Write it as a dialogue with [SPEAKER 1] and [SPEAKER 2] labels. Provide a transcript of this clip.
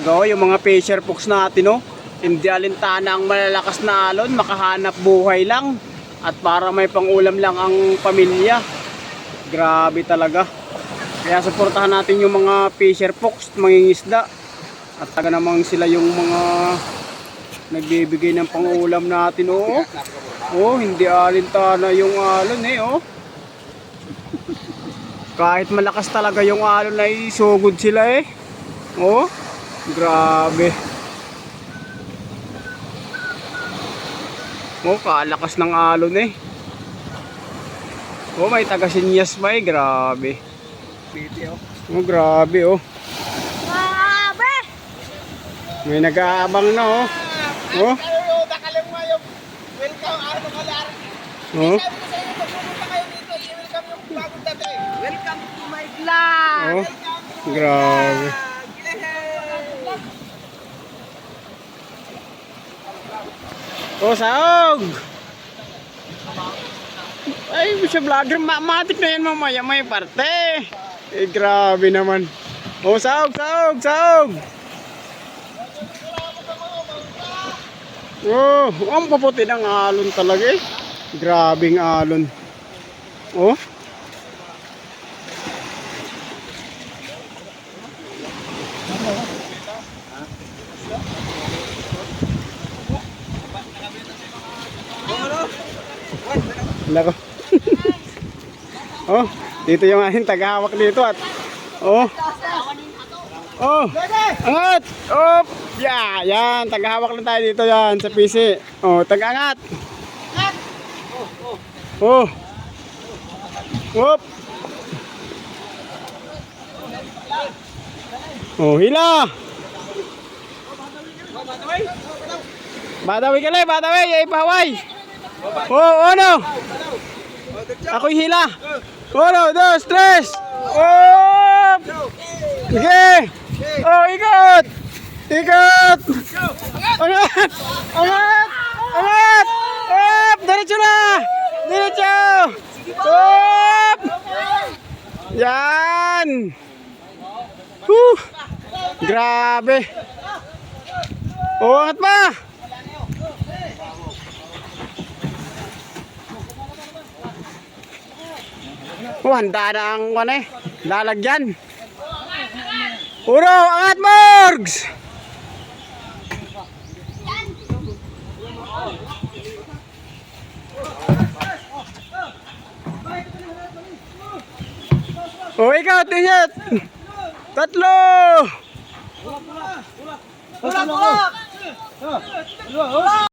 [SPEAKER 1] Yung mga fisher folks natin, no? Hindi alintana ang malalakas na alon, makahanap buhay lang. At para may pangulam lang ang pamilya. Grabe talaga. Kaya suportahan natin yung mga fisher folks, mangingisda. At taga namang sila yung mga nagbibigay ng pangulam natin, oh. Oh, hindi alintana yung alon, oh. Kahit malakas talaga yung alon ay sugod sila, oh. Grabe. Oh, kalakas ng alon, Oh, may taga-sinyas pa, grabe. Oh, grabe, oh.
[SPEAKER 2] Grabe!
[SPEAKER 1] May nag-aabang na, oh. Oh. Oh.
[SPEAKER 2] Welcome to my vlog!
[SPEAKER 1] Oh. Grabe. Oh, saog! Ay, siya vlogger, matik na yan mamaya, may parte. Grabe naman. Oh, saog, saog, saog! Oh, ang paputi ng alon talaga, Grabing alon. Oh. Lako. Oh, dito yung aking tagahawak dito at oh. Oh, angat. Op. Yeah, yan, tagahawak lang tayo dito yan sa PC. Oh, tagangat. Oh. Op. Oh, hila. Badawi ka lang, badawi, ay pahaway. Oh, ano? Ako'y hila. 1, 2, 3. Oh! Sige. Oh, ikot. Ikot. Angat. Angat. Angat. Op, diretso na. Diretso. Op. Yan. Grabe. Oh, angat pa. Oh, handa na ang lalagyan. Puro, angat Morgs! Oh, ikaw, tinyat! 3!